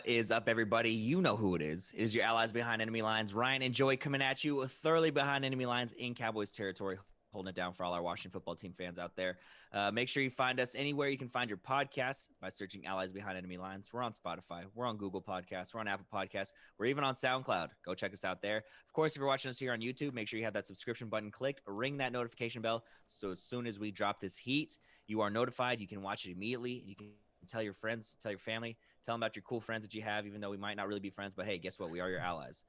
What is up, everybody? You know who it is. It is your allies behind enemy lines. Ryan and Joey coming at you thoroughly behind enemy lines in Cowboys territory, holding it down for all our Washington football team fans out there. Make sure you find us anywhere you can find your podcasts by searching Allies Behind Enemy Lines. We're on Spotify. We're on Google Podcasts. We're on Apple Podcasts. We're even on SoundCloud. Go check us out there. Of course, if you're watching us here on YouTube, make sure you have that subscription button clicked. Ring that notification bell so as soon as we drop this heat, you are notified. You can watch it immediately. You can tell your friends, tell your family, tell them about your cool friends that you have, even though we might not really be friends. But hey, guess what? We are your allies.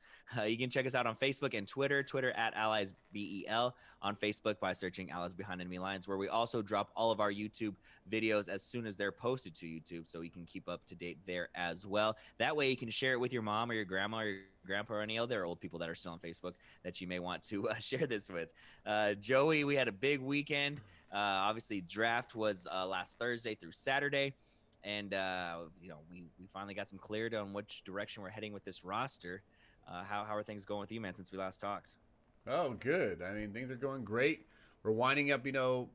You can check us out on Facebook and Twitter at AlliesBEL, on Facebook by searching Allies Behind Enemy Lines, where we also drop all of our YouTube videos as soon as they're posted to YouTube, so you can keep up to date there as well. That way you can share it with your mom or your grandma or your grandpa or any other old people that are still on Facebook that you may want to share this with. Joey, we had a big weekend. Obviously, draft was last Thursday through Saturday. And, we finally got some clarity on which direction we're heading with this roster. How are things going with you, man, since we last talked? Oh, good. I mean, things are going great. We're winding up, the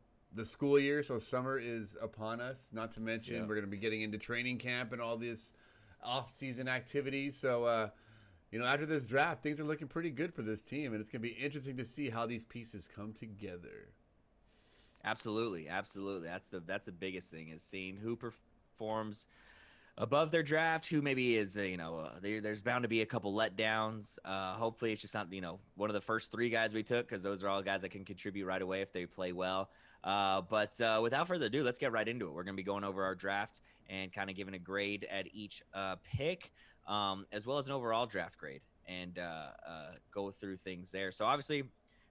school year, so summer is upon us. Not to mention, We're going to be getting into training camp and all this off-season activities. So, after this draft, things are looking pretty good for this team, and it's going to be interesting to see how these pieces come together. Absolutely. That's the biggest thing, is seeing who performs above their draft, who maybe is, there's bound to be a couple letdowns. Hopefully it's just not, one of the first three guys we took, because those are all guys that can contribute right away if they play well. But without further ado, let's get right into it. We're going to be going over our draft and kind of giving a grade at each pick, as well as an overall draft grade, and go through things there. So obviously,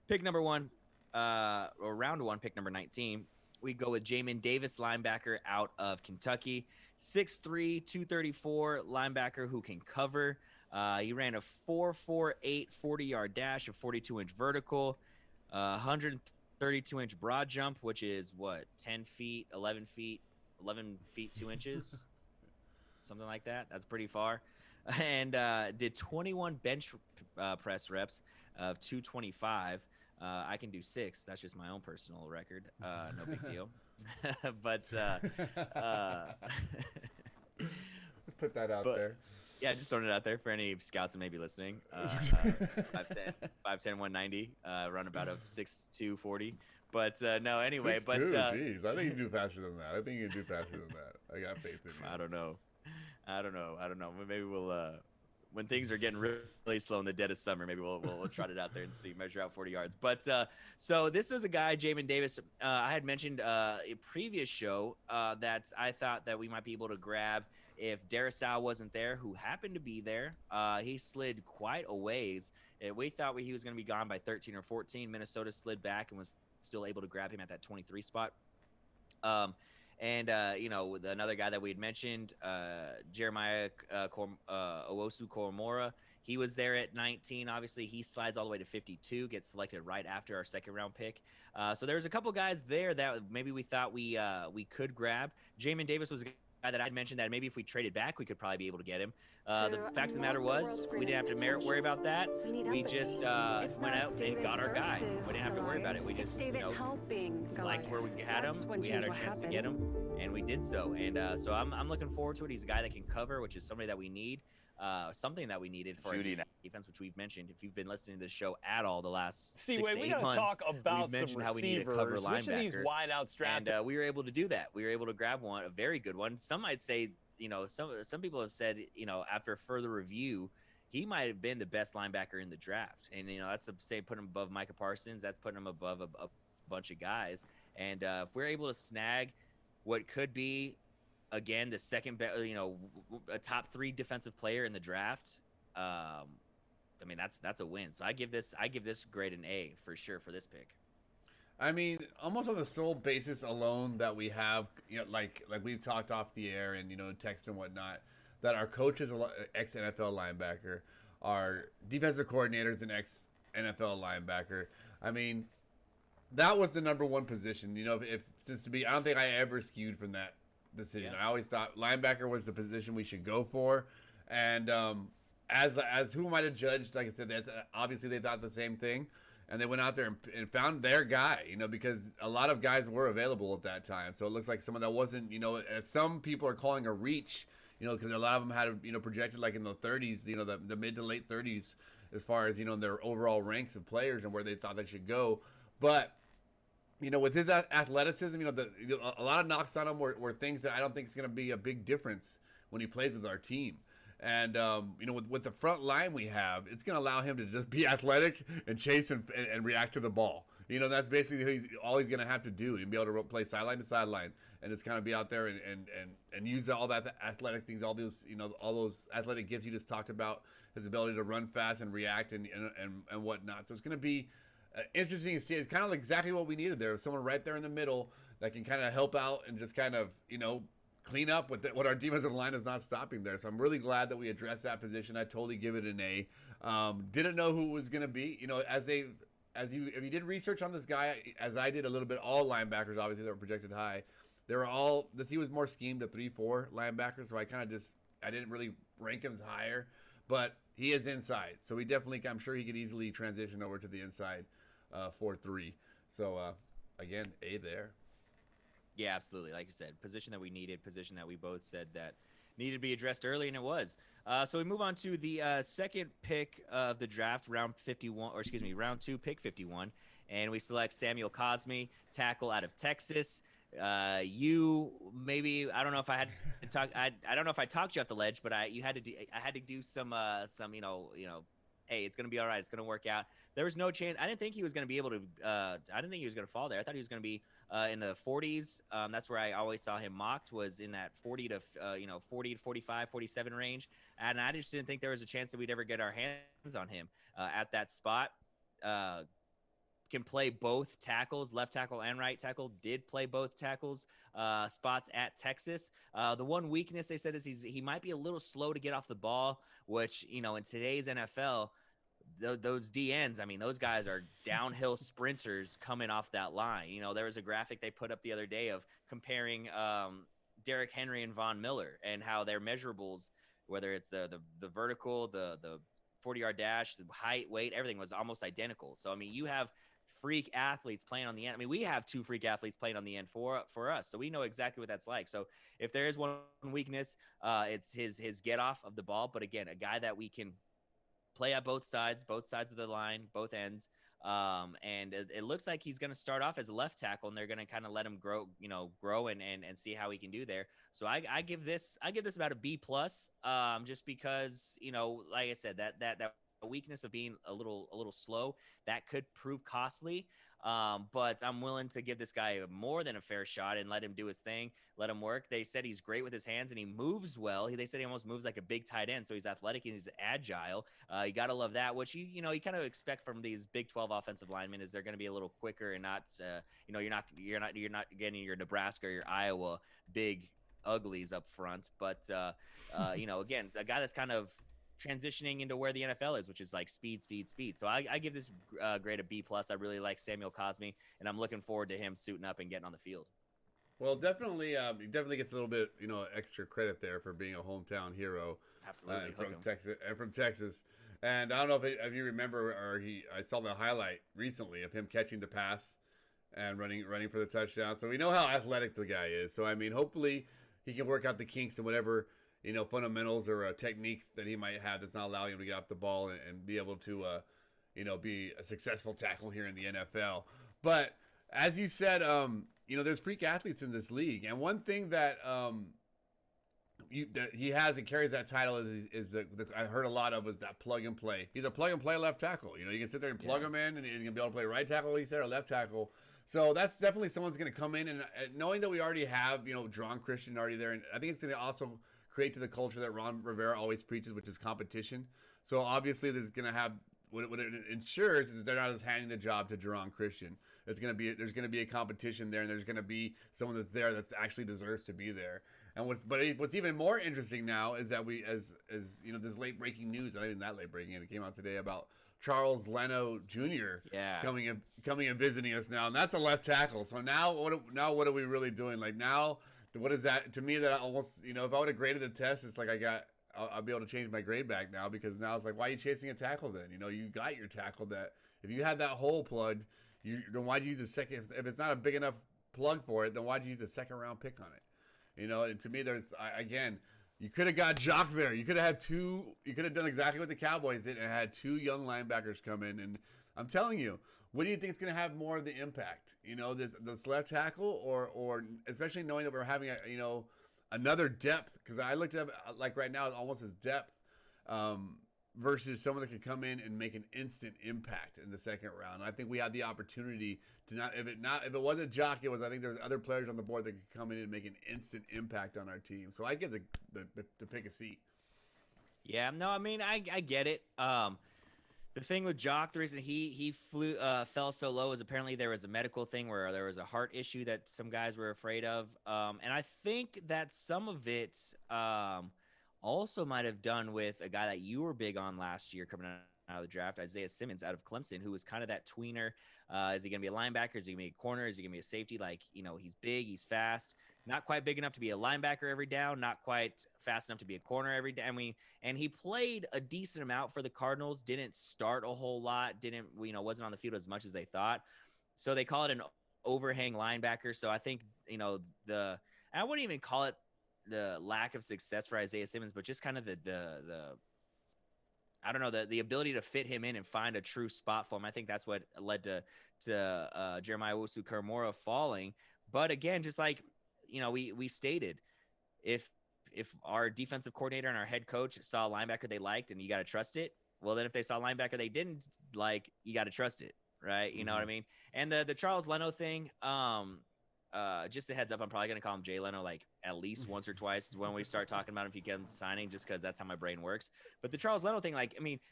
pick number one, or round one, pick number 19. We go with Jamin Davis, linebacker out of Kentucky. 6'3", 234 linebacker who can cover. He ran a 4.48 40-yard dash, a 42-inch vertical, 132-inch broad jump, which is 10 feet, 11 feet, 2 inches, something like that. That's pretty far. And did 21 bench press reps of 225. I can do 6. That's just my own personal record. No big deal. But let's put that out there. Yeah, just throwing it out there for any scouts that may be listening. 5'10", 190, run about of 6'2", 40. But no, anyway. 6'2", but geez, I think you can do faster than that. I got faith in you. I don't know. Maybe we'll. When things are getting really slow in the dead of summer, maybe we'll trot it out there and see, measure out 40 yards. But so this is a guy, Jamin Davis. I had mentioned a previous show that I thought that we might be able to grab if Darrisaw wasn't there, who happened to be there. He slid quite a ways. We thought he was going to be gone by 13 or 14. Minnesota slid back and was still able to grab him at that 23 spot. And, with another guy that we had mentioned, Jeremiah Owosu Koromora, he was there at 19. Obviously, he slides all the way to 52, gets selected right after our second-round pick. So there was a couple guys there that maybe we thought we could grab. Jamin Davis was a guy that I'd mentioned that maybe if we traded back, we could probably be able to get him. The fact of the matter was, we didn't have to worry about that. We just went out and got our guy. We didn't have to worry about it. We just liked where we had him. We had our chance to get him, and we did so. And so I'm looking forward to it. He's a guy that can cover, which is somebody that we need. Something that we needed for our defense, which we've mentioned. If you've been listening to the show at all the last 6 to 8 months, we gotta talk about we've mentioned some how we need a cover receivers. linebacker. Which of these wideouts drafted? And we were able to do that. We were able to grab one, a very good one. Some might say, some people have said, after further review, he might have been the best linebacker in the draft. And, that's to say put him above Micah Parsons. That's putting him above a bunch of guys. And if we're able to snag what could be, again, the second, a top 3 defensive player in the draft, that's a win. So I give this grade an A for sure for this pick. I mean, almost on the sole basis alone that we have, like we've talked off the air and, text and whatnot, that our coach is an ex-NFL linebacker, our defensive coordinator is an ex-NFL linebacker. I mean, that was the number one position. I don't think I ever skewed from that decision. Yeah. I always thought linebacker was the position we should go for. And as who might have judged, like I said, obviously they thought the same thing. And they went out there and found their guy, because a lot of guys were available at that time. So it looks like someone that wasn't, some people are calling a reach, because a lot of them had projected like in the 30s, the mid to late 30s as far as their overall ranks of players and where they thought they should go. But with his athleticism, a lot of knocks on him were things that I don't think is going to be a big difference when he plays with our team. And with the front line we have, it's going to allow him to just be athletic and chase and react to the ball. That's basically all he's going to have to do, and be able to play sideline to sideline and just kind of be out there and use all that athletic things, all those athletic gifts you just talked about, his ability to run fast and react and whatnot. So it's going to be interesting to see. It's kind of exactly what we needed there. Someone right there in the middle that can kind of help out and just kind of, clean up what our defensive line is not stopping there. So I'm really glad that we addressed that position. I totally give it an A. Didn't know who it was going to be. If you did research on this guy, as I did a little bit, all linebackers obviously that were projected high, he was more schemed to 3-4 linebackers. So I didn't really rank him higher, but he is inside. So I'm sure he could easily transition over to the inside 4-3. So again, A there. Yeah, absolutely. Like you said, position that we needed, position that we both said that needed to be addressed early, and it was. So we move on to the second pick of the draft, round 2, pick 51, and we select Samuel Cosme, tackle out of Texas. I don't know if I had to talk. I don't know if I talked you off the ledge, but I had to do some hey, it's gonna be all right. It's gonna work out. There was no chance. I didn't think he was gonna be able to. I didn't think he was gonna fall there. I thought he was gonna be in the 40s. That's where I always saw him mocked, was in that 40 to 45, 47 range. And I just didn't think there was a chance that we'd ever get our hands on him at that spot. Can play both tackles, left tackle and right tackle. Did play both tackles spots at Texas. The one weakness they said is he might be a little slow to get off the ball, which, in today's NFL, those DNs, I mean, those guys are downhill sprinters coming off that line. There was a graphic they put up the other day of comparing Derrick Henry and Von Miller and how their measurables, whether it's the vertical, the 40-yard dash, the height, weight, everything was almost identical. So, I mean, you have freak athletes playing on the end. I mean, we have 2 freak athletes playing on the end for us, so we know exactly what that's like. So if there is one weakness, it's his get off of the ball. But again, a guy that we can play at both sides of the line, both ends. And it looks like he's going to start off as a left tackle, and they're going to kind of let him grow and see how he can do there. So I give this about a B+, just because, like I said, that weakness of being a little slow, that could prove costly. But I'm willing to give this guy more than a fair shot and let him do his thing, let him work. They said he's great with his hands and he moves well. They said he almost moves like a big tight end, so he's athletic and he's agile. You got to love that, which you kind of expect from these Big 12 offensive linemen, is they're going to be a little quicker and not you're not getting your Nebraska or your Iowa big uglies up front. But again, it's a guy that's kind of transitioning into where the NFL is, which is like speed. So I give this grade a B+. I really like Samuel Cosme, and I'm looking forward to him suiting up and getting on the field. Well, definitely, he definitely gets a little bit, extra credit there for being a hometown hero. Absolutely, from Texas. And I don't know if you remember, I saw the highlight recently of him catching the pass and running for the touchdown. So we know how athletic the guy is. So I mean, hopefully he can work out the kinks and whatever fundamentals or techniques that he might have that's not allowing him to get off the ball and be able to, be a successful tackle here in the NFL. But as you said, there's freak athletes in this league, and one thing that that he has and carries that title is I heard a lot of was that plug and play. He's a plug and play left tackle. You can sit there and plug him in, and he's gonna be able to play right tackle, he said, or left tackle. So that's definitely someone's gonna come in, and knowing that we already have Drawn Christian already there, and I think it's gonna also create to the culture that Ron Rivera always preaches, which is competition. So obviously there's going to have what it ensures is that they're not just handing the job to Jerron Christian. There's going to be a competition there, and there's going to be someone that's there that's actually deserves to be there. And what's even more interesting now is that we as this late breaking news, not even that late breaking, it came out today about Charles Leno Jr. coming and visiting us now, and that's a left tackle. So now what are we really doing? Like now, what is that to me? That almost if I would have graded the test, it's like I'll be able to change my grade back now, because now it's like, why are you chasing a tackle then? You got your tackle. That if you had that hole plugged, then why'd you use a second? If it's not a big enough plug for it, then why'd you use a second round pick on it? And to me, there's again, You could have got Jock there. You could have had two. You could have done exactly what the Cowboys did and had two young linebackers come in. And I'm telling you, what do you think is going to have more of the impact? This left tackle, or especially knowing that we're having another depth, because I looked at like right now, it's almost as depth versus someone that could come in and make an instant impact in the second round. I think we had the opportunity to if it wasn't Jock, I think there's other players on the board that could come in and make an instant impact on our team. So I get the pick a seat. Yeah, no, I mean I get it. The thing with Jock, the reason he fell so low is apparently there was a medical thing where there was a heart issue that some guys were afraid of, and I think that some of it also might have done with a guy that you were big on last year coming out of the draft, Isaiah Simmons out of Clemson, who was kind of that tweener. Is he going to be a linebacker? Is he going to be a corner? Is he going to be a safety? He's big, he's fast, not quite big enough to be a linebacker every down, not quite fast enough to be a corner every down. And he played a decent amount for the Cardinals, didn't start a whole lot, wasn't on the field as much as they thought. So they call it an overhang linebacker. So I think, I wouldn't even call it the lack of success for Isaiah Simmons, but just kind of the I don't know, the ability to fit him in and find a true spot for him. I think that's what led to Jeremiah Owusu-Koramoah falling. But again, just like, we stated, if our defensive coordinator and our head coach saw a linebacker they liked and you got to trust it, well, then if they saw a linebacker they didn't like, you got to trust it, right? You know what I mean? And the Charles Leno thing, just a heads up, I'm probably going to call him Jay Leno like at least once or twice when we start talking about him if he gets signing, just because that's how my brain works. But the Charles Leno thing,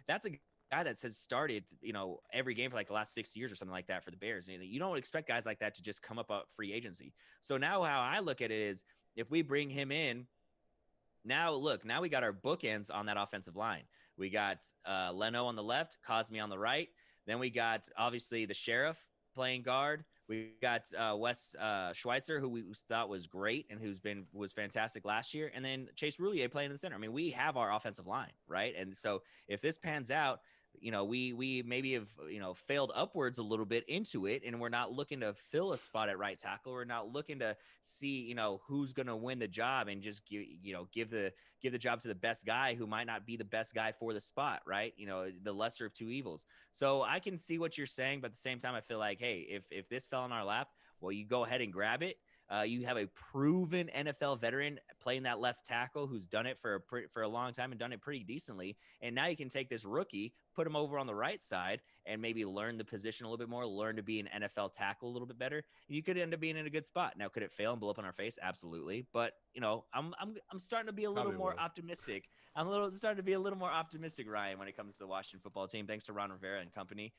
that's a guy that has started, every game for like the last 6 years or something like that for the Bears. You don't expect guys like that to just come up free agency. So now how I look at it is, if we bring him in, now we got our bookends on that offensive line. We got Leno on the left, Cosme on the right. Then we got obviously the Sheriff playing guard. We got Wes Schweitzer, who we thought was great and was fantastic last year, and then Chase Roulier playing in the center. I mean, we have our offensive line, right? And so if this pans out, we maybe have failed upwards a little bit into it, and we're not looking to fill a spot at right tackle. We're not looking to see who's going to win the job and just give the job to the best guy who might not be the best guy for the spot, right? The lesser of two evils. So I can see what you're saying, but at the same time, I feel like, hey, if this fell in our lap, well, you go ahead and grab it. You have a proven NFL veteran playing that left tackle who's done it for a long time and done it pretty decently. And now you can take this rookie, put him over on the right side, and maybe learn the position a little bit more, learn to be an NFL tackle a little bit better. You could end up being in a good spot. Now, could it fail and blow up in our face? Absolutely. But I'm starting to be a little more optimistic. Starting to be a little more optimistic, Ryan, when it comes to the Washington football team, thanks to Ron Rivera and company.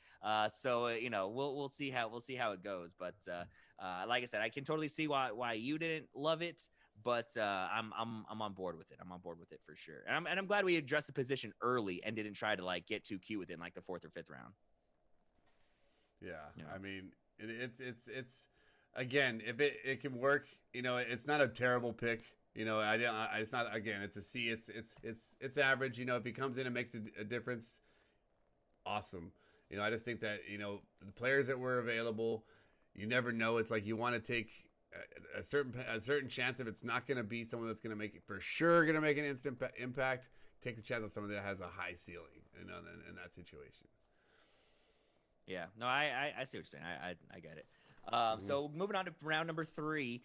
So we'll see how it goes. But like I said, I can totally see why you didn't love it, but I'm on board with it. I'm on board with it for sure. And I'm glad we addressed the position early and didn't try to get too cute within like the 4th or 5th round. Yeah. I mean, it's again, if it can work, it's not a terrible pick. It's not, again, it's a C. It's average. If he comes in and makes a difference, awesome. I just think that the players that were available, you never know. It's like you want to take a certain chance. If it's not going to be someone that's going to make it for sure, going to make an instant impact, take the chance on someone that has a high ceiling. In that situation. Yeah, no, I see what you're saying. I get it. So moving on to round number 3,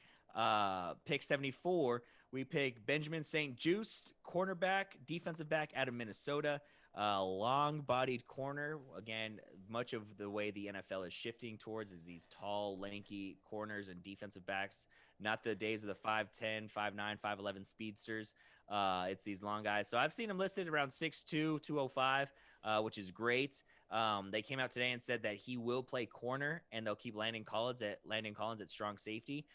pick 74, we pick Benjamin St. Juste, cornerback, defensive back out of Minnesota. Long-bodied corner. Again, much of the way the NFL is shifting towards is these tall, lanky corners and defensive backs. Not the days of the 5'10", 5'9", 5'11" speedsters. It's these long guys. So I've seen him listed around 6'2", 205, which is great. They came out today and said that he will play corner, and they'll keep Landon Collins at strong safety.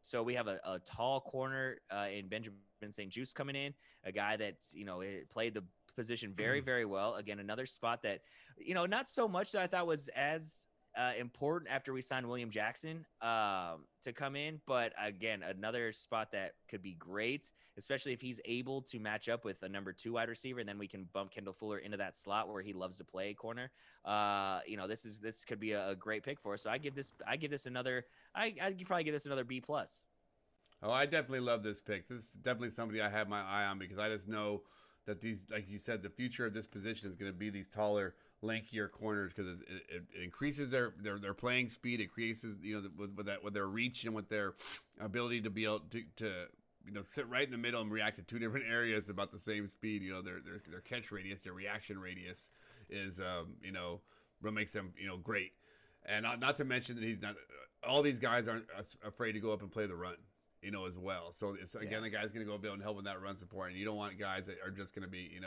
So we have a tall corner in Benjamin St. Juste coming in, a guy that played the position very, very well. Again, another spot that not so much that I thought was as important after we signed William Jackson to come in, but again, another spot that could be great, especially if he's able to match up with a number 2 wide receiver, and then we can bump Kendall Fuller into that slot where he loves to play corner. This could be a great pick for us. So I'd probably give this another B+. Oh, I definitely love this pick. This is definitely somebody I have my eye on because I just know that these, like you said, the future of this position is going to be these taller, lankier corners because it increases their playing speed. It increases with their reach and with their ability to be able to sit right in the middle and react to two different areas about the same speed. Their catch radius, their reaction radius is what makes them great. And not to mention that he's not. All these guys aren't afraid to go up and play the run, as well. So it's again, the guy's going to go be able to help with that run support, and you don't want guys that are just going to be,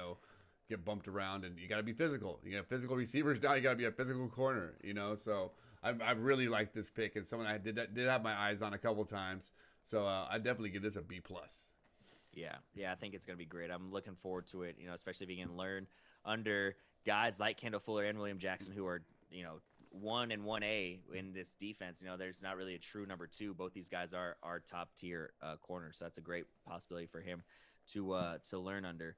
get bumped around, and you got to be physical. You got physical receivers now. You got to be a physical corner, So I really like this pick, and someone I did have my eyes on a couple times. So I definitely give this a B plus. Yeah, I think it's gonna be great. I'm looking forward to it. Especially if you can learn under guys like Kendall Fuller and William Jackson, who are 1 and 1A in this defense. There's not really a true number 2. Both these guys are top tier corners, so that's a great possibility for him to learn under.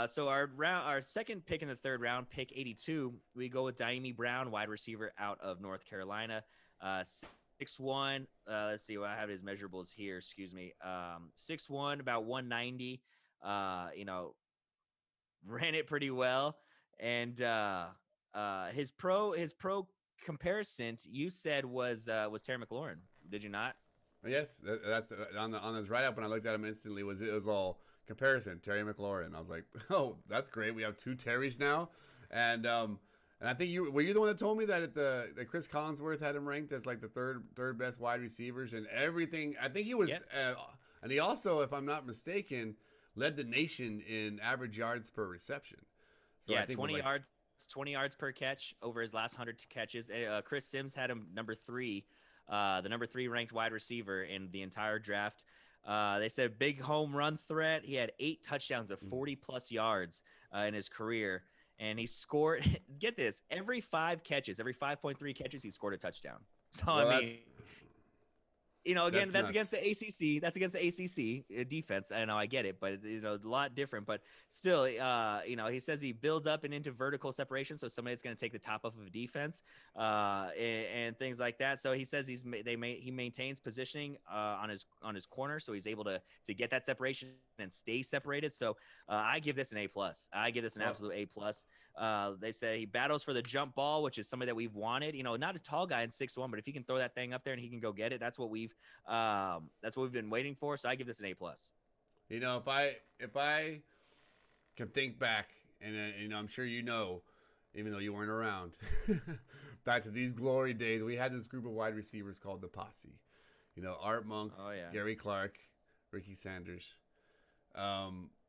So our second pick in the third round, pick 82, we go with Daimi Brown, wide receiver out of North Carolina. 6'1". Let's see what I have his measurables here. Excuse me. 6'1", about 190. Ran it pretty well, and his pro comparison you said was Terry McLaurin. Did you not? Yes, that's on his write up. When I looked at him instantly, it was all comparison Terry McLaurin. I was like, oh, that's great. We have 2 Terrys now, and I think you the one that told me that that Chris Collinsworth had him ranked as like the third best wide receivers and everything. I think he was, and he also, if I'm not mistaken, led the nation in average yards per reception. So yeah, 20 yards per catch over his last 100 catches. Chris Sims had him number 3, the number 3 ranked wide receiver in the entire draft. They said big home run threat. He had 8 touchdowns of 40 plus yards in his career. And he scored, get this, every 5 catches, every 5.3 catches, he scored a touchdown. So, well, I mean, again, that's against the ACC. That's against the ACC defense. I know, I get it, but a lot different. But still, he says he builds up and into vertical separation, so somebody's going to take the top off of a defense, and things like that. So he says he maintains positioning on his corner, so he's able to get that separation and stay separated. So I give this an A plus. I give this an absolute A plus. They say he battles for the jump ball, which is somebody that we've wanted. Not a tall guy in 6'1", but if he can throw that thing up there and he can go get it, that's what we've been waiting for. So I give this an A plus. If I can think back, and I'm sure even though you weren't around, back to these glory days, we had this group of wide receivers called the Posse. Art Monk, Gary Clark, Ricky Sanders.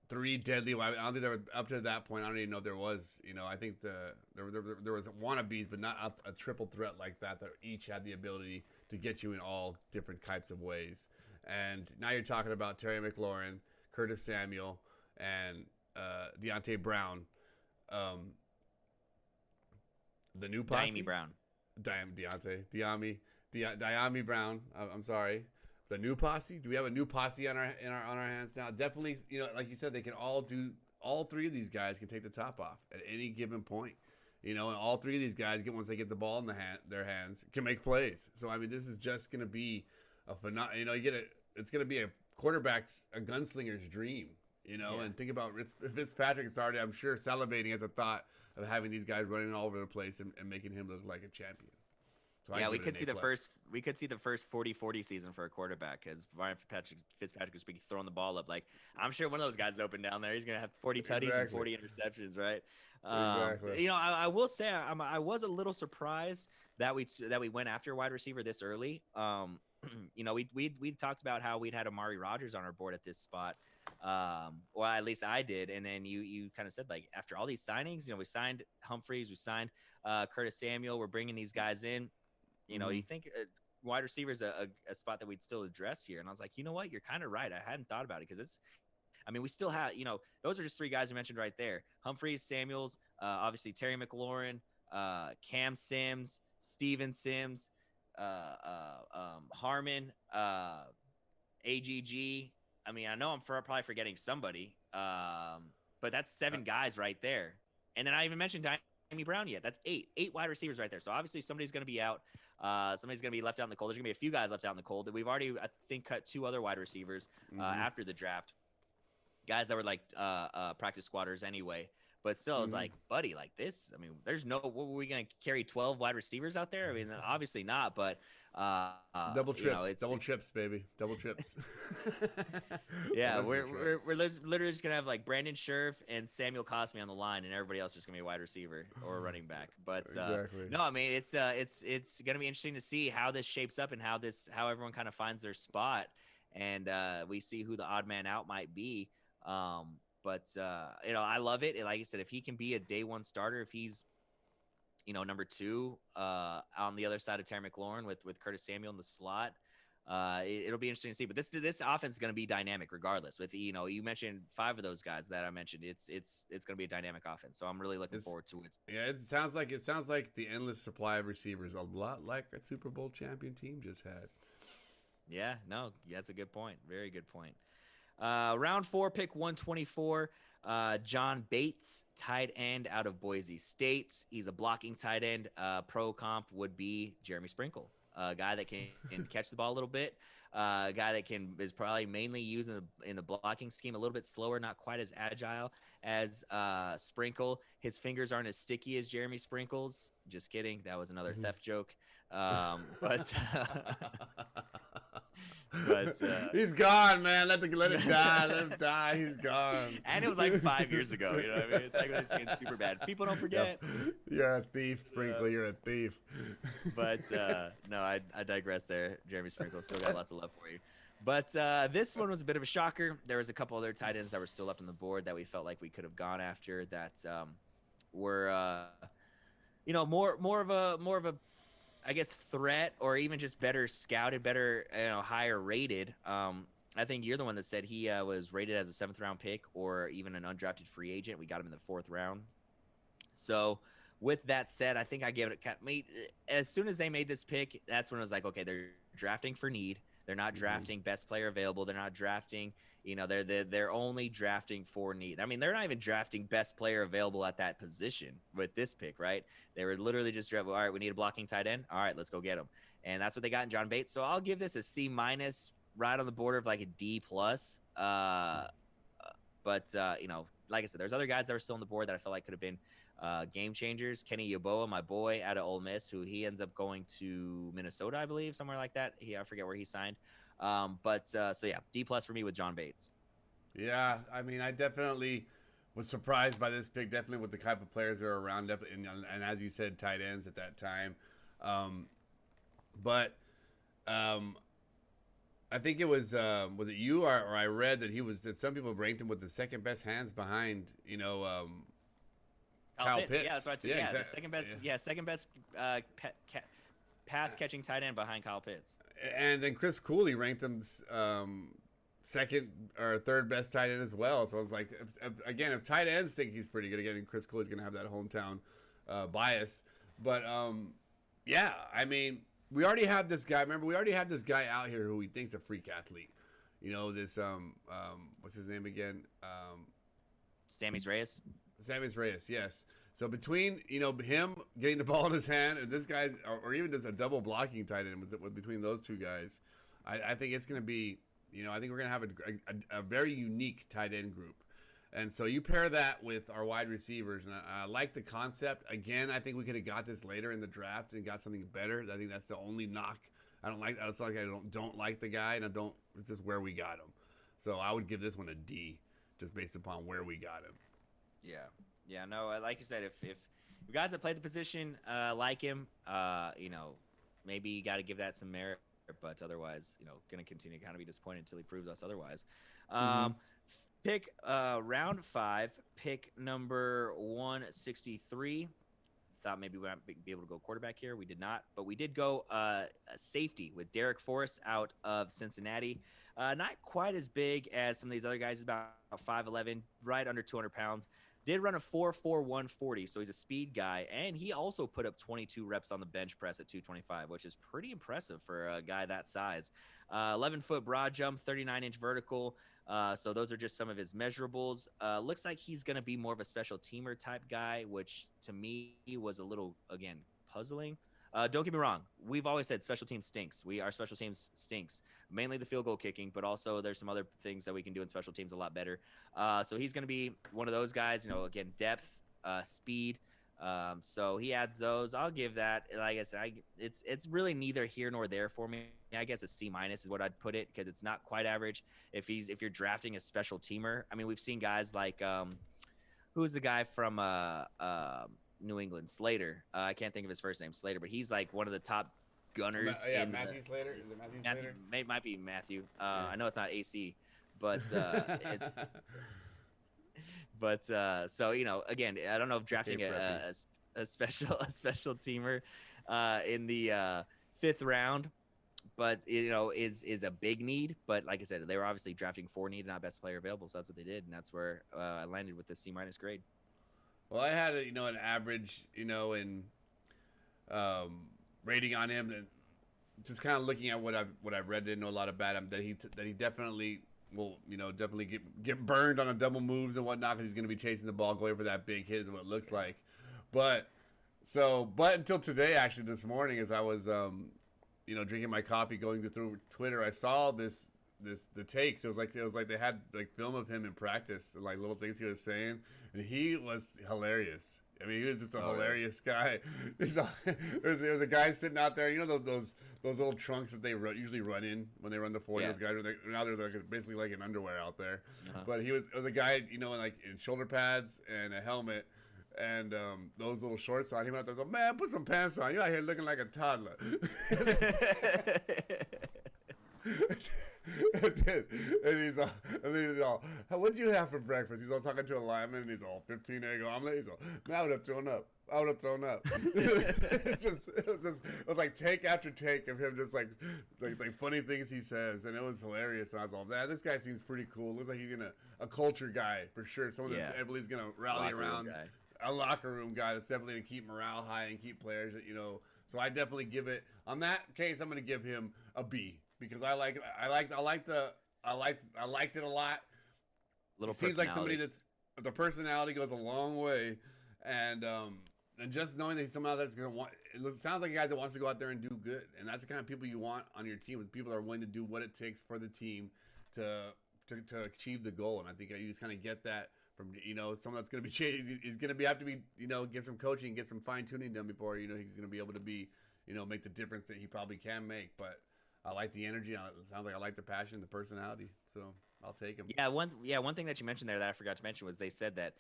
3 deadly. I don't think there was, up to that point. I don't even know if there was. I think there was wannabes, but not a triple threat like that each had the ability to get you in all different types of ways. And now you're talking about Terry McLaurin, Curtis Samuel, and Deontay Brown. The new posse. Daimi Brown. Diami Brown. I'm sorry. The new posse. Do we have a new posse on our hands now? Definitely. Like you said, they can all 3 of these guys can take the top off at any given point. And all 3 of these guys once they get the ball in their hands can make plays. So I mean, this is just going to be a phenomenal. It's going to be a gunslinger's dream. And think about Fitzpatrick's already, I'm sure, salivating at the thought of having these guys running all over the place and making him look like a champion. So we could see the first 40-40 season for a quarterback because Ryan Fitzpatrick was throwing the ball up. Like, I'm sure one of those guys open down there, he's gonna have 40 tutties and 40 interceptions, right? Exactly. I will say I was a little surprised that we went after a wide receiver this early. We talked about how we'd had Amari Rodgers on our board at this spot. Or at least I did, and then you kind of said, like, after all these signings, we signed Humphreys, we signed Curtis Samuel, we're bringing these guys in. You think wide receiver is a spot that we'd still address here. And I was like, you know what? You're kind of right. I hadn't thought about it because we still have, those are just 3 guys you mentioned right there. Humphreys, Samuels, obviously Terry McLaurin, Cam Sims, Steven Sims, Harmon, AGG. I know I'm probably forgetting somebody, but that's 7 guys right there. And then I even mentioned Brown yet. That's eight wide receivers right there. So obviously somebody's going to be out. Somebody's going to be left out in the cold. There's going to be a few guys left out in the cold. We've already, I think, cut 2 other wide receivers after the draft. Guys that were like practice squatters anyway. But still, I was like, buddy, like this. I mean, there's no. What were we gonna carry 12 wide receivers out there? I mean, obviously not. But double trips, you know, double trips, baby, double trips. Yeah, we're literally just gonna have like Brandon Scherf and Samuel Cosme on the line, and everybody else just gonna be a wide receiver or a running back. But Exactly. no, I mean it's gonna be interesting to see how this shapes up and how everyone kind of finds their spot, and we see who the odd man out might be. But you know, I love it. Like I said, if he can be a day one starter, if he's, you know, number 2 on the other side of Terry McLaurin with Curtis Samuel in the slot, it'll be interesting to see. But this offense is going to be dynamic regardless. With, you know, you mentioned 5 of those guys that I mentioned. It's going to be a dynamic offense. So I'm really looking forward to it. Yeah, it sounds like the endless supply of receivers, a lot like a Super Bowl champion team just had. Yeah, no, that's a good point. Very good point. Round 4, pick 124. John Bates, tight end out of Boise State. He's a blocking tight end. Pro comp would be Jeremy Sprinkle, a guy that can catch the ball a little bit. A guy that is probably mainly used in the blocking scheme, a little bit slower, not quite as agile as Sprinkle. His fingers aren't as sticky as Jeremy Sprinkle's. Just kidding. That was another theft joke. But he's gone, man. Let it die. Let him die. He's gone. And it was like 5 years ago. You know what I mean? It's like it's getting super bad. People don't forget. You're a thief, Sprinkle. You're a thief. But no, I digress there. Jeremy Sprinkle, still got lots of love for you. But this one was a bit of a shocker. There was a couple other tight ends that were still left on the board that we felt like we could have gone after that were you know, more of a I guess threat, or even just better scouted, better, you know, higher rated. I think you're the one that said he was rated as a 7th round pick or even an undrafted free agent. We got him in the 4th round. So with that said, I think I gave it as soon as they made this pick, that's when I was like, okay, they're drafting for need. They're not drafting best player available. They're not drafting, you know, they're only drafting for need. I mean, they're not even drafting best player available at that position with this pick, right? They were literally just drafting, all right, we need a blocking tight end. All right, let's go get him. And that's what they got in John Bates. So I'll give this a C-, right on the border of like a D+. But you know, like I said, there's other guys that were still on the board that I felt like could have been game changers. Kenny Yeboah, my boy out of Ole Miss, who he ends up going to Minnesota, I believe, somewhere like that. I forget where he signed. So yeah, D+ for me with John Bates. Yeah, I mean, I definitely was surprised by this pick. Definitely with the type of players that are around, and as you said, tight ends at that time. I think it was it you or I read that some people ranked him with the second best hands behind, you know, Kyle Pitts. Yeah, that's right. Yeah, exactly. The second best pass catching tight end behind Kyle Pitts. And then Chris Cooley ranked him second or third best tight end as well. So I was like, if tight ends think he's pretty good, again, Chris Cooley's going to have that hometown bias. But yeah, I mean, we already have this guy. Remember, we already have this guy out here who we think's a freak athlete. You know, this what's his name again? Sammy's Reyes. Sammy's Reyes, yes. So between, you know, him getting the ball in his hand and this guy, or even just a double blocking tight end with between those two guys, I think it's going to be, you know, I think we're going to have a very unique tight end group. And so you pair that with our wide receivers, and I like the concept. Again, I think we could have got this later in the draft and got something better. I think that's the only knock. I don't like. It's like I don't like the guy, and it's just where we got him. So I would give this one a D, just based upon where we got him. Yeah. No, like you said, if guys that played the position like him, you know, maybe you got to give that some merit. But otherwise, you know, going to continue to kind of be disappointed until he proves us otherwise. Pick round 5, pick number 163. Thought maybe we might be able to go quarterback here. We did not, but we did go a safety with Derek Forrest out of Cincinnati. Not quite as big as some of these other guys. He's about 5'11", right under 200 pounds. Did run a 4.4140, so he's a speed guy, and he also put up 22 reps on the bench press at 225, which is pretty impressive for a guy that size. 11-foot broad jump, 39-inch vertical. So those are just some of his measurables. Looks like he's going to be more of a special teamer type guy, which to me was a little, again, puzzling. Don't get me wrong. We've always said special teams stinks. Our special teams stinks, mainly the field goal kicking, but also there's some other things that we can do in special teams a lot better. So he's going to be one of those guys, again, depth, speed. So he adds those. I'll give that, like I said, it's really neither here nor there for me. I guess a C- is what I'd put it, because it's not quite average. If you're drafting a special teamer, I mean, we've seen guys like, who's the guy from New England, Slater. I can't think of his first name, Slater, but he's like one of the top gunners. Matthew Slater. Is it Matthew Slater? Might be Matthew. Yeah. I know it's not AC, but so again, I don't know if drafting a special teamer in the 5th round, but is a big need. But like I said, they were obviously drafting for need, not best player available, so that's what they did, and that's where I landed with the C- grade. Well, I had an average, in rating on him. That just kind of looking at what I've read, didn't know a lot about him. That he definitely will, definitely get burned on a double moves and whatnot, because he's going to be chasing the ball, going for that big hit, is what it looks like. But until today, actually, this morning, as I was drinking my coffee, going through Twitter, I saw the takes. It was like they had like film of him in practice and like little things he was saying, and he was hilarious. I mean, he was just a hilarious guy. There's a guy sitting out there. Those little trunks that they usually run in when they run the 40. Those guys now they're like basically like in underwear out there. But it was a guy like in shoulder pads and a helmet. And those little shorts on. He went out there and said, "Man, put some pants on. You're out here looking like a toddler." And he's all, "What'd you have for breakfast?" He's all talking to a lineman, and he's all 15 egg omelet. He's all, "Man, I would have thrown up. It was like take after take of him just like funny things he says, and it was hilarious. And I was all, "Man, this guy seems pretty cool. Looks like he's a culture guy for sure. Someone that everybody's gonna rally around." A locker room guy that's definitely gonna keep morale high and keep players, So I definitely give it, on that case, I'm gonna give him a B, because I liked it a lot. Little seems like somebody that's, the personality goes a long way, and just knowing that he's somehow that's gonna want. It sounds like a guy that wants to go out there and do good, and that's the kind of people you want on your team. Is people that are willing to do what it takes for the team to achieve the goal, and I think you just kind of get that from someone that's going to be he's going to have to be get some coaching, get some fine tuning done before he's going to be able to be make the difference that he probably can make. But I like the energy. It sounds like I like the passion, the personality. So I'll take him. One thing that you mentioned there that I forgot to mention was they said that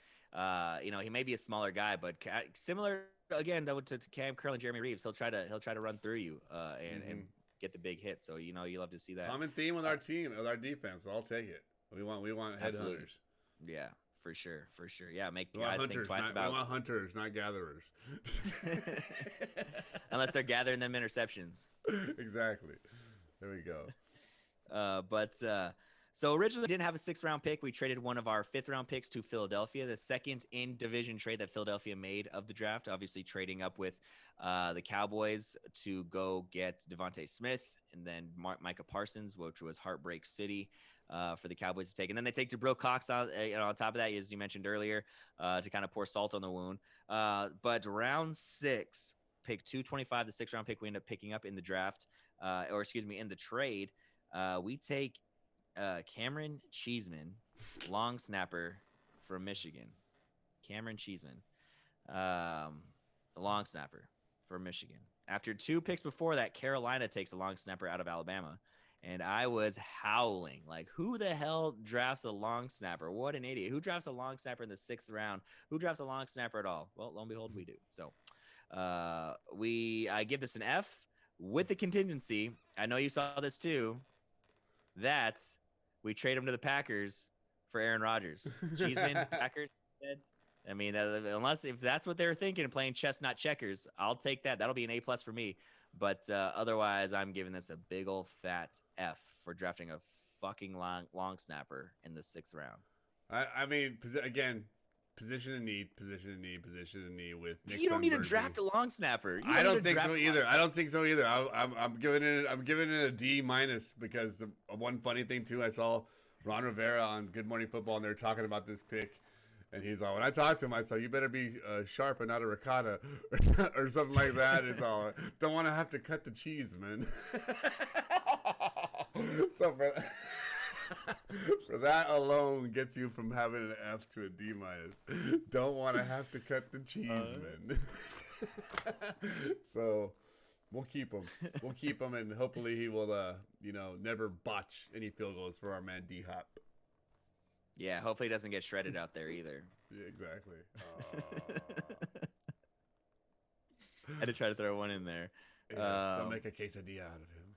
he may be a smaller guy, but similar again though to Cam Curl and Jeremy Reeves, he'll try to run through you and get the big hit. So you love to see that. Common theme with our team, with our defense. So I'll take it. We want headhunters. Yeah. For sure. Yeah, make guys think twice about. We want hunters, not gatherers. Unless they're gathering them interceptions. Exactly. There we go. So originally we didn't have a 6th round pick. We traded one of our 5th round picks to Philadelphia, the second in division trade that Philadelphia made of the draft. Obviously trading up with the Cowboys to go get Devontae Smith and then Micah Parsons, which was Heartbreak City. For the Cowboys to take, and then they take Jabril Cox on top of that, as you mentioned earlier, to kind of pour salt on the wound. But round 6, pick 225, the 6th round pick we end up picking up in the draft, in the trade. We take Cameron Cheeseman, long snapper from Michigan. Cameron Cheeseman, long snapper from Michigan. After 2 picks before that, Carolina takes a long snapper out of Alabama. And I was howling, like, who the hell drafts a long snapper? What an idiot. Who drafts a long snapper in the 6th round? Who drafts a long snapper at all? Well, lo and behold, we do. So I give this an F with the contingency. I know you saw this too, that we trade him to the Packers for Aaron Rodgers. Cheeseman, Packers. I mean, if that's what they're thinking, playing chess, not checkers, I'll take that. That'll be an A+ for me. But otherwise, I'm giving this a big old fat F for drafting a fucking long snapper in the 6th round. I mean, again, position of need with Nick You don't need to Sundberg draft a long snapper. You I need don't to think draft so a long either. I snapper. don't think so either. I'm giving it a D minus because one funny thing too, I saw Ron Rivera on Good Morning Football and they were talking about this pick. And he's like, when I talked to him, I said, you better be sharp and not a ricotta or something like that. It's all, don't want to have to cut the cheese, man. So for that alone gets you from having an F to a D minus. Don't want to have to cut the cheese, man. So we'll keep him. We'll keep him, and hopefully he will, never botch any field goals for our man D Hop. Yeah, hopefully he doesn't get shredded out there either. Yeah, exactly. Had to try to throw one in there. Yes, don't make a quesadilla out of him.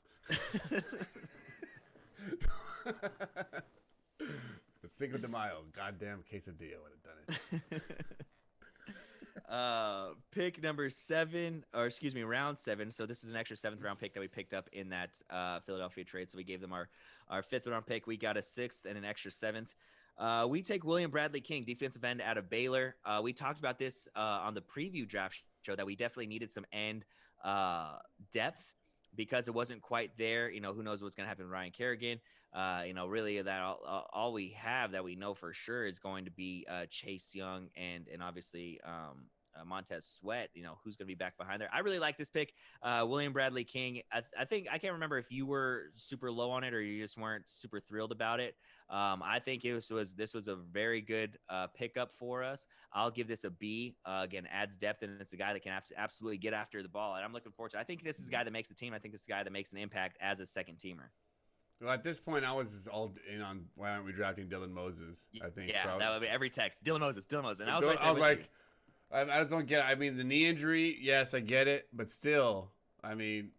It's Cinco de Mayo. Goddamn quesadilla would have done it. Pick number 7, or excuse me, round 7. So this is an extra 7th round pick that we picked up in that Philadelphia trade. So we gave them our 5th round pick. We got a 6th and an extra 7th. We take William Bradley King, defensive end out of Baylor. We talked about this on the preview draft show that we definitely needed some end depth because it wasn't quite there. Who knows what's going to happen with Ryan Kerrigan. Really that all we have that we know for sure is going to be Chase Young and obviously Montez Sweat, who's going to be back behind there. I really like this pick. William Bradley King. I think I can't remember if you were super low on it or you just weren't super thrilled about it. I think this was a very good pickup for us. I'll give this a B. Again, adds depth, and it's a guy that can absolutely get after the ball. And I'm looking forward to it. I think this is a guy that makes the team. I think this is a guy that makes an impact as a second teamer. Well, at this point, I was all in on why aren't we drafting Dylan Moses? I think. Yeah, so that would be every text. Dylan Moses. And I was like, I just don't get it. I mean, the knee injury, yes, I get it, but still, I mean,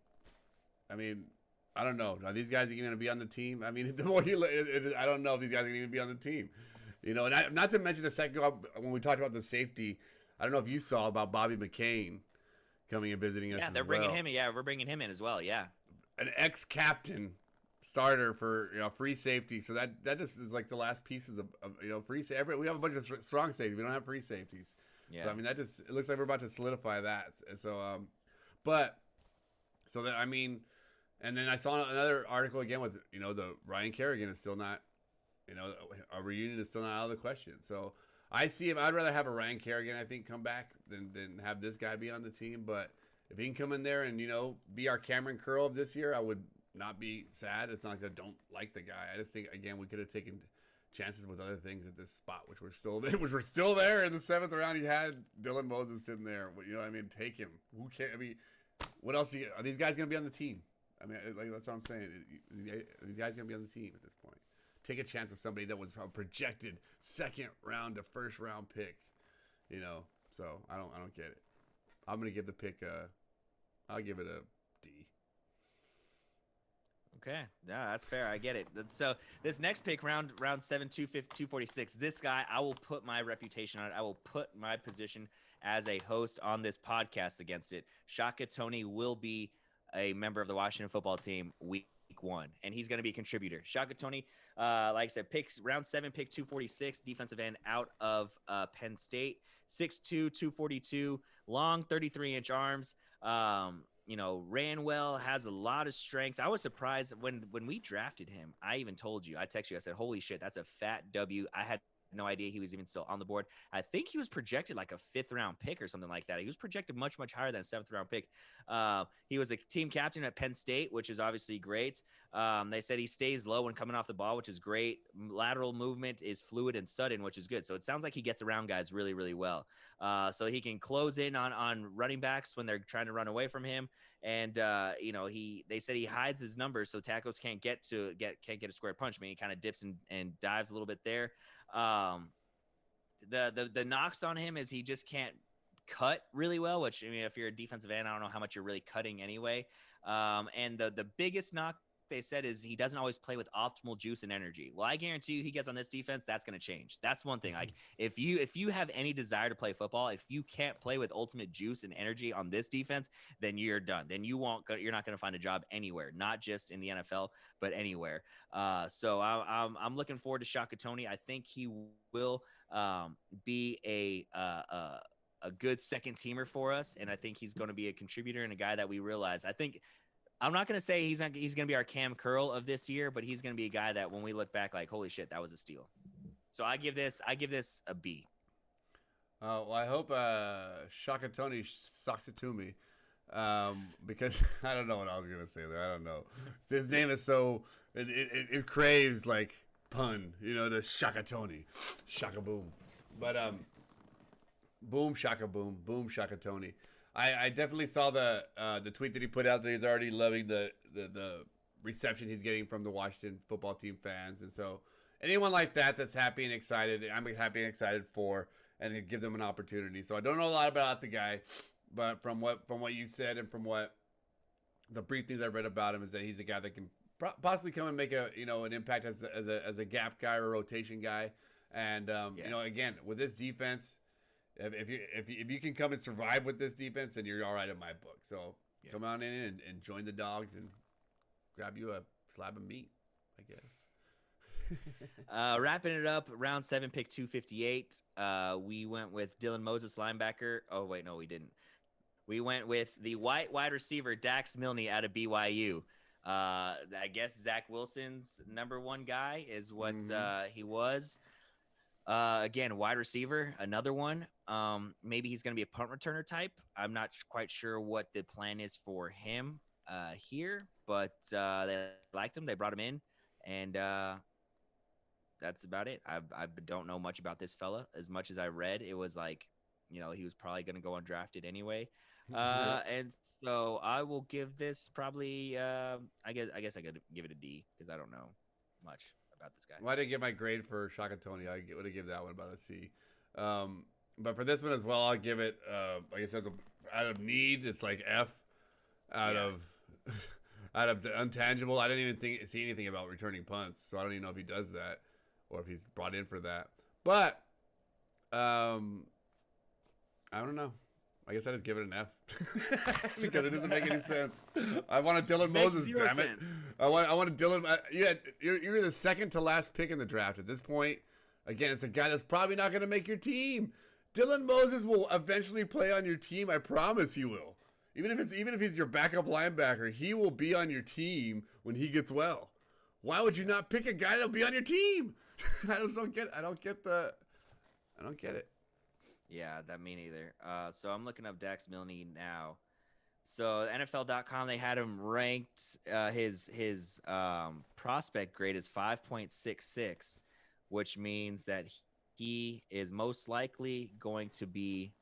I don't know. Are these guys even going to be on the team? I mean, the more I don't know if these guys are going to even be on the team. And not to mention a second when we talked about the safety, I don't know if you saw about Bobby McCain coming and visiting us. Yeah, they're bringing him. Yeah, we're bringing him in as well. Yeah, an ex-captain starter for free safety. So that just is like the last pieces of free safety. We have a bunch of strong safeties. We don't have free safeties. Yeah. So I mean, it looks like we're about to solidify that. So and then I saw another article again with the Ryan Kerrigan is still not, a reunion is still not out of the question. So I see him. I'd rather have a Ryan Kerrigan, I think, come back than have this guy be on the team. But if he can come in there and be our Cameron Curl of this year, I would not be sad. It's not like I don't like the guy. I just think again we could have taken chances with other things at this spot, which were still there in the 7th round. You had Dylan Moses sitting there. Take him. Who cares? I mean, what else? Are these guys going to be on the team? I mean, that's what I'm saying. Are these guys going to be on the team at this point? Take a chance with somebody that was a projected 2nd round to 1st round pick. So I don't get it. I'm going to give the pick I'll give it a D. Okay, yeah, that's fair. I get it. So this next pick, round 7, 246. This guy, I will put my reputation on it. I will put my position as a host on this podcast against it. Shaka Toney will be a member of the Washington football team week 1, and he's going to be a contributor. Shaka Toney, like I said, round 7, pick 246, defensive end out of Penn State, 6'2", 242, long 33-inch arms. Ran well, has a lot of strengths. I was surprised when we drafted him. I even told you, I texted you, I said, holy shit, that's a fat W. I had no idea he was even still on the board. I think he was projected like a 5th round pick or something like that. He was projected much, much higher than a 7th round pick. He was a team captain at Penn State, which is obviously great. They said he stays low when coming off the ball, which is great. Lateral movement is fluid and sudden, which is good. So it sounds like he gets around guys really, really well. So he can close in on running backs when they're trying to run away from him. And they said he hides his numbers so tackles can't get a square punch. I mean, he kind of dips and dives a little bit there. The knocks on him is he just can't cut really well, which, I mean, if you're a defensive end, I don't know how much you're really cutting anyway. And the biggest knock they said is he doesn't always play with optimal juice and energy. Well, I guarantee you, he gets on this defense, that's going to change. That's one thing. Like if you have any desire to play football, if you can't play with ultimate juice and energy on this defense, then you're done. Then you're not going to find a job anywhere, not just in the NFL, but anywhere. So I'm looking forward to Shaka Toney. I think he will be a good second teamer for us, and I think he's going to be a contributor and a guy that we realize. I think I'm not going to say he's going to be our Cam Curl of this year, but he's going to be a guy that when we look back, like, holy shit, that was a steal. So I give this a B. Well, I hope Shaka Toney sucks it to me, because I don't know what I was gonna say there. I don't know. His name is so it craves like pun, the Shaka Toney, Shaka Boom, but boom Shaka Boom, boom Shaka Toney. I definitely saw the tweet that he put out that he's already loving the reception he's getting from the Washington football team fans, and so anyone like that's happy and excited, I'm happy and excited for, and give them an opportunity. So I don't know a lot about the guy, but from what you said and from what the brief things I read about him is that he's a guy that can possibly come and make an impact as a gap guy or a rotation guy, and again with this defense. If you can come and survive with this defense, then you're all right in my book. So come on in and join the dogs and grab you a slab of meat, I guess. Wrapping it up, round 7, pick 258. We went with Dylan Moses, linebacker. Oh wait, no, we didn't. We went with the wide receiver Dax Milne out of BYU. I guess Zach Wilson's number 1 guy is what he was. Again, wide receiver, another one. Maybe he's going to be a punt returner type. I'm not quite sure what the plan is for him here, but they liked him. They brought him in, and that's about it. I don't know much about this fella. As much as I read, it was like, he was probably going to go undrafted anyway. And so I will give this probably, I guess I could give it a D because I don't know much about this guy. Well, I didn't get my grade for Shaka Toney. I would have given that one about a C. But for this one as well, I'll give it, like I said, out of need, it's like F. Out of the untangible, I didn't even see anything about returning punts, so I don't even know if he does that or if he's brought in for that. But I don't know. I guess I just give it an F because it doesn't make any sense. I want a Dylan Moses, damn it. I want a Dylan. You're the second to last pick in the draft at this point. Again, it's a guy that's probably not going to make your team. Dylan Moses will eventually play on your team. I promise he will. Even if he's your backup linebacker, he will be on your team when he gets well. Why would you not pick a guy that'll be on your team? I don't get it. Yeah, that me neither. So I'm looking up Dax Milne now. So NFL.com, they had him ranked. His prospect grade is 5.66, which means that he is most likely going to be.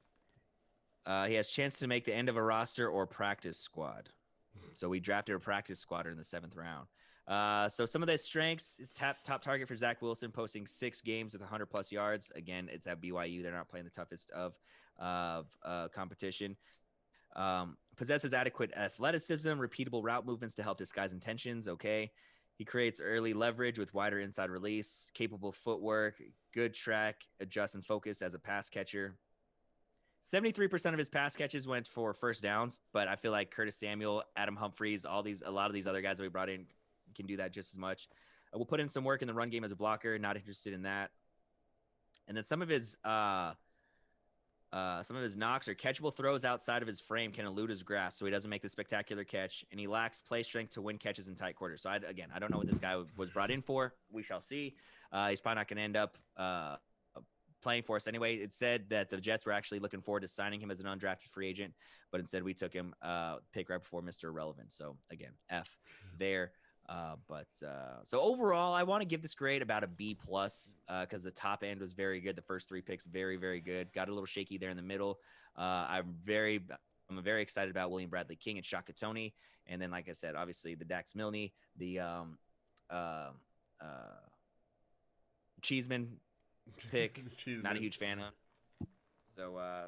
He has chance to make the end of a roster or practice squad. So we drafted a practice squatter in the 7th round. So some of the strengths is top target for Zach Wilson, posting 6 games with 100+ yards. Again, it's at BYU. They're not playing the toughest of competition. Possesses adequate athleticism, repeatable route movements to help disguise intentions. Okay. He creates early leverage with wider inside release, capable footwork, good track, adjust and focus as a pass catcher. 73% of his pass catches went for first downs, but I feel like Curtis Samuel, Adam Humphries, a lot of these other guys that we brought in can do that just as much. We'll put in some work in the run game as a blocker. Not interested in that. And then some of his knocks or catchable throws outside of his frame can elude his grasp, so he doesn't make the spectacular catch, and he lacks play strength to win catches in tight quarters. So I don't know what this guy was brought in for. We shall see. He's probably not going to end up playing for us anyway. It said that the Jets were actually looking forward to signing him as an undrafted free agent, but instead we took him pick right before Mr. Irrelevant. So again, F there. So overall, I want to give this grade about a B plus because the top end was very good. The first 3 picks, very, very good. Got a little shaky there in the middle. I'm very excited about William Bradley King and Shaka Toney. And then, like I said, obviously the Dax Milne, the Cheeseman pick, not a huge fan of.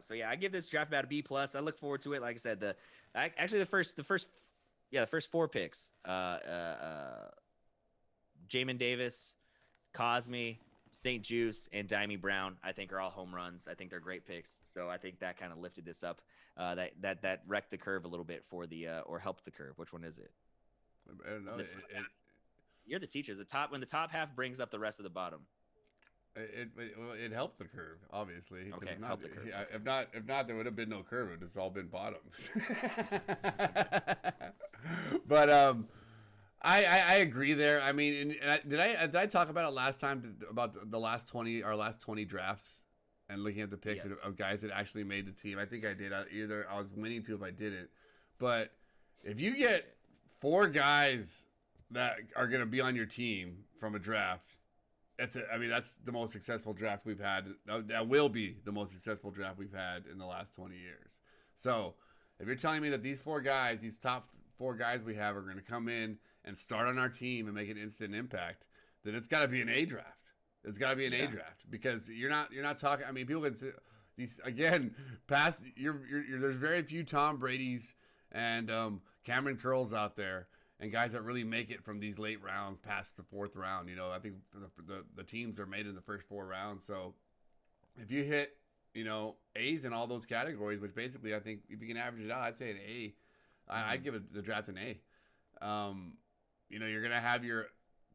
So yeah, I give this draft about a B plus. I look forward to it. Like I said, the first the first 4 picks. Jamin Davis, Cosme, St. Juice, and Dimey Brown, I think are all home runs. I think they're great picks. So I think that kind of lifted this up. That wrecked the curve a little bit for the or helped the curve. Which one is it? I don't know. You're the teachers. When the top half brings up the rest of the bottom. It helped the curve, obviously. Okay, helped the curve. If not, there would have been no curve. It would have all been bottom. But I agree there. I mean, did I talk about it last time about our last 20 drafts and looking at the picks of guys that actually made the team? I think I did. Either I was winning to if I didn't. But if you get 4 guys that are going to be on your team from a draft, that's the most successful draft we've had. That will be the most successful draft we've had in the last 20 years. So if you're telling me that these top 4 guys we have are going to come in and start on our team and make an instant impact, then it's got to be an A draft. It's got to be an A draft, because you're not talking. I mean, people can say these again. Past there's very few Tom Brady's and Cameron Curls out there, and guys that really make it from these late rounds past the 4th round. You know, I think the teams are made in the first 4 rounds. So if you hit, A's in all those categories, which basically I think if you can average it out, I'd say an A. I'd give the draft an A. You're going to have your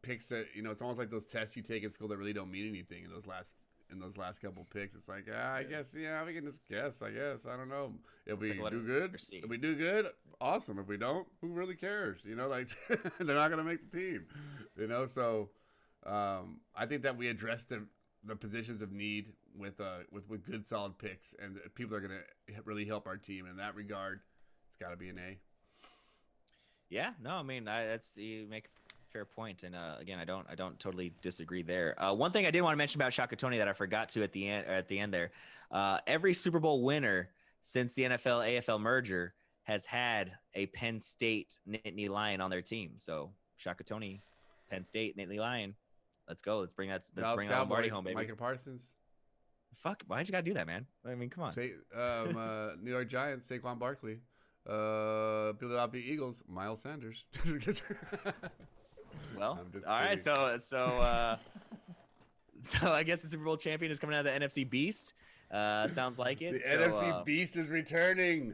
picks that, it's almost like those tests you take in school that really don't mean anything in those last couple picks. It's like, I guess, we can just guess, I guess. I don't know. If we do good, awesome. If we don't, who really cares? They're not going to make the team, So I think that we addressed the positions of need with good, solid picks, and people are going to really help our team. In that regard, it's got to be an A. Yeah, no, I mean, you make a fair point, and again, I don't totally disagree there. One thing I did want to mention about Shaka Toney that I forgot to at the end there, every Super Bowl winner since the NFL AFL merger has had a Penn State Nittany Lion on their team. So Shaka Toney, Penn State Nittany Lion, let's go. Let's bring that Lombardi home, baby. Micah Parsons. Fuck, why'd you gotta do that, man? I mean, come on. New York Giants, Saquon Barkley. Philadelphia Eagles, Miles Sanders. Well, all right. So I guess the Super Bowl champion is coming out of the NFC Beast. Sounds like it. The NFC Beast is returning.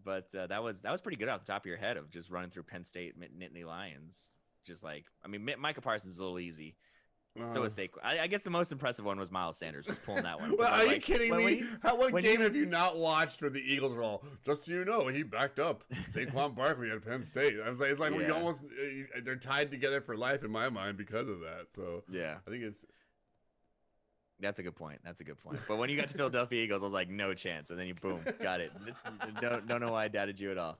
But that was pretty good off the top of your head of just running through Penn State Nittany Lions. Just like, I mean, Micah Parsons is a little easy. So is Saquon. I guess the most impressive one was Miles Sanders just pulling that one. Well, are you kidding me? What game have you not watched where the Eagles were all, just so you know, he backed up Saquon Barkley at Penn State. I was like, it's like we almost, they're tied together for life in my mind because of that. So yeah, I think that's a good point. But when you got to Philadelphia Eagles, I was like, no chance. And then you boom, got it. Don't know why I doubted you at all.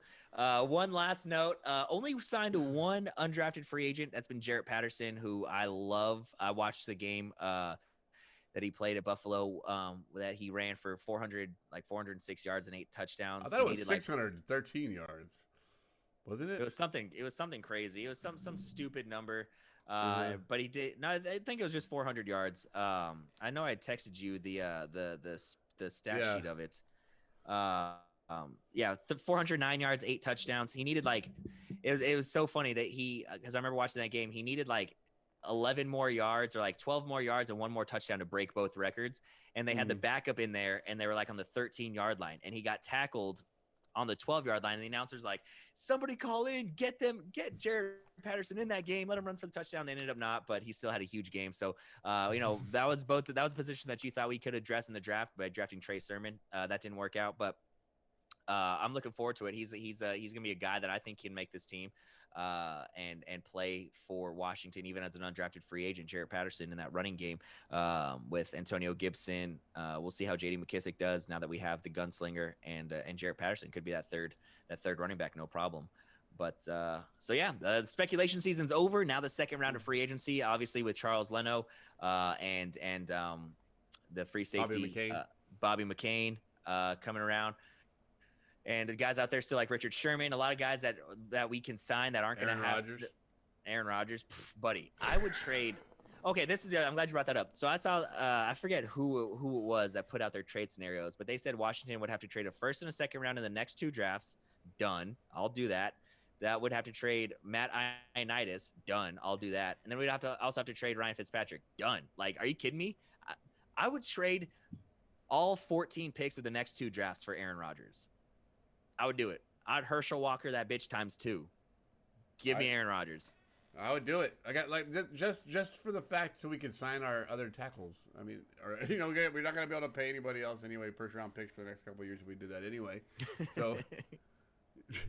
One last note, only signed one undrafted free agent. That's been Jarrett Patterson, who I love. I watched the game that he played at Buffalo that he ran for 406 yards and 8 touchdowns. I thought it was 613 yards. Wasn't it? It was something crazy. It was some stupid number. But he did. No, I think it was just 400 yards. I know I texted you the stat sheet of it. 409 yards, 8 touchdowns. He needed it was so funny that because I remember watching that game, he needed 11 more yards or 12 more yards and 1 more touchdown to break both records. And they had the backup in there, and they were on the 13-yard line, and he got tackled on the 12-yard line, and the announcer's like, somebody call in, get Jarrett Patterson in that game, let him run for the touchdown. They ended up not, but he still had a huge game. So that was a position that you thought we could address in the draft by drafting Trey Sermon. That didn't work out, but I'm looking forward to it. He's gonna be a guy that I think can make this team and play for Washington even as an undrafted free agent. Jarrett Patterson in that running game with Antonio Gibson. We'll see how J.D. McKissic does now that we have the gunslinger, and Jarrett Patterson could be that third running back, no problem. But the speculation season's over. Now the second round of free agency, obviously with Charles Leno and the free safety Bobby McCain coming around. And the guys out there still like Richard Sherman, a lot of guys that we can sign that aren't going to have Aaron Rodgers, buddy. I would trade. Okay, I'm glad you brought that up. So I saw, I forget who it was that put out their trade scenarios, but they said Washington would have to trade a first and a second round in the next 2 drafts Done. I'll do that. That would have to trade Matt Ioannidis. Done. I'll do that. And then we'd also have to trade Ryan Fitzpatrick. Done. Like, are you kidding me? I would trade all 14 picks of the next 2 drafts for Aaron Rodgers. I would do it. I'd Herschel Walker that bitch times 2. Give me Aaron Rodgers. I would do it. I got like just for the fact so we can sign our other tackles. I mean, or we're not gonna be able to pay anybody else anyway. First round picks for the next couple of years if we did that anyway. So,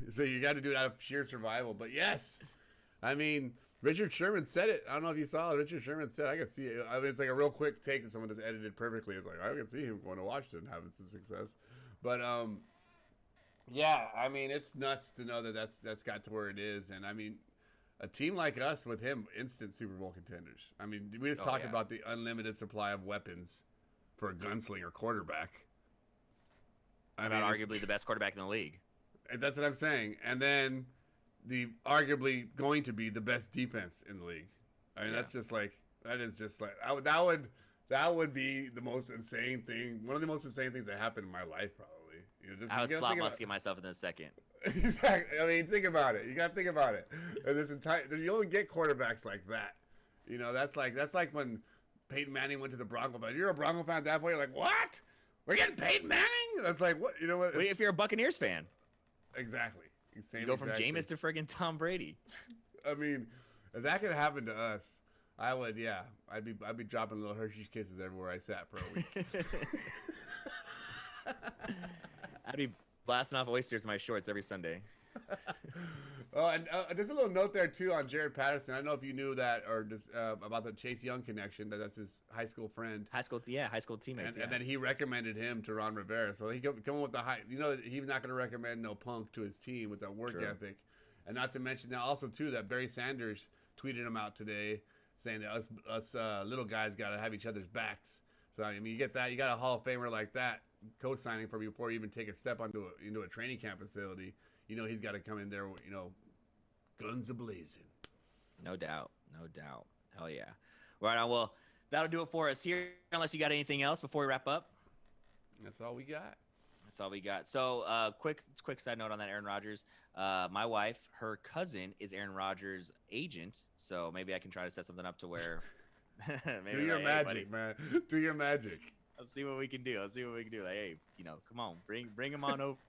so you got to do it out of sheer survival. But yes, I mean Richard Sherman said it. I don't know if you saw it. Richard Sherman said I can see it. I mean, it's like a real quick take that someone just edited perfectly. It's like I can see him going to Washington having some success. But yeah, I mean it's nuts to know that that's got to where it is, and I mean. A team like us with him, instant Super Bowl contenders. I mean, we just talked about the unlimited supply of weapons for a gunslinger quarterback. I mean, arguably the best quarterback in the league. That's what I'm saying. And then the arguably going to be the best defense in the league. I mean, that is just like that would be the most insane thing. One of the most insane things that happened in my life, probably. I would slap musket myself in a second. Exactly. I mean, think about it. You got to think about it. And you only get quarterbacks like that. That's like when Peyton Manning went to the Broncos. But you're a Bronco fan at that point. You're like, what? We're getting Peyton Manning? That's like what? You know what? If you're a Buccaneers fan, exactly. You go from Jameis to friggin' Tom Brady. I mean, if that could happen to us, I would. Yeah, I'd be dropping little Hershey's Kisses everywhere I sat for a week. I'd be blasting off oysters in my shorts every Sunday. Oh, and just a little note there too on Jared Patterson. I don't know if you knew that or just about the Chase Young connection. That's his high school friend. High school teammates. And then he recommended him to Ron Rivera. So he come with the high. He's not going to recommend no punk to his team with that work ethic. And not to mention now also too that Barry Sanders tweeted him out today saying that us little guys got to have each other's backs. So I mean, you get that. You got a Hall of Famer like that co-signing for you before you even take a step into a training camp facility. He's got to come in there, guns a-blazing. No doubt. Hell yeah. Right on. Well, that'll do it for us here, unless you got anything else before we wrap up. That's all we got. So, quick side note on that Aaron Rodgers. My wife, her cousin is Aaron Rodgers' agent, so maybe I can try to set something up to where maybe do your magic, man. Do your magic. I'll see what we can do. Like, hey, come on, bring him on over.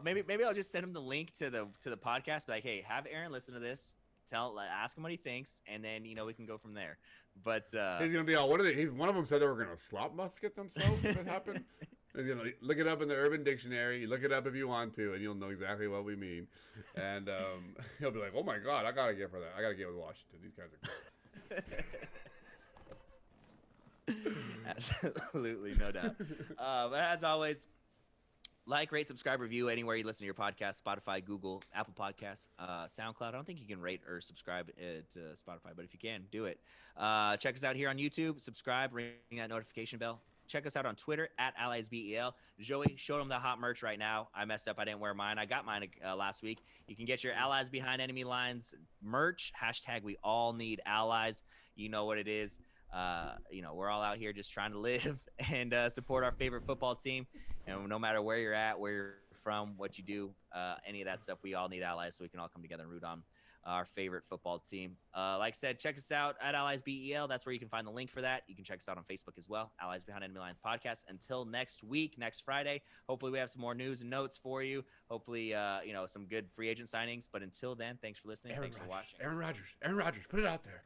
Maybe I'll just send him the link to the podcast. Be like, hey, have Aaron listen to this. Ask him what he thinks, and then we can go from there. But he's gonna be all. What are they? One of them said they were gonna slop musket themselves. That happened. He's gonna look it up in the Urban Dictionary. You look it up if you want to, and you'll know exactly what we mean. And he'll be like, oh my god, I gotta get for that. I gotta get with Washington. These guys are cool. Absolutely, no doubt. But as always, like, rate, subscribe, review anywhere you listen to your podcast: Spotify, Google, Apple Podcasts, SoundCloud. I don't think you can rate or subscribe to Spotify, but if you can, do it. Check us out here on YouTube. Subscribe, ring that notification bell. Check us out on Twitter at AlliesBEL. Joey, show them the hot merch right now. I messed up. I didn't wear mine. I got mine last week. You can get your Allies Behind Enemy Lines merch. # we all need allies. You know what it is. We're all out here just trying to live and support our favorite football team. And no matter where you're at, where you're from, what you do, any of that stuff, we all need allies so we can all come together and root on our favorite football team. Like I said, check us out at Allies BEL. That's where you can find the link for that. You can check us out on Facebook as well, Allies Behind Enemy Lines Podcast. Until next week, next Friday, hopefully we have some more news and notes for you. Hopefully, some good free agent signings. But until then, thanks for listening. Thanks for watching. Aaron Rodgers, put it out there.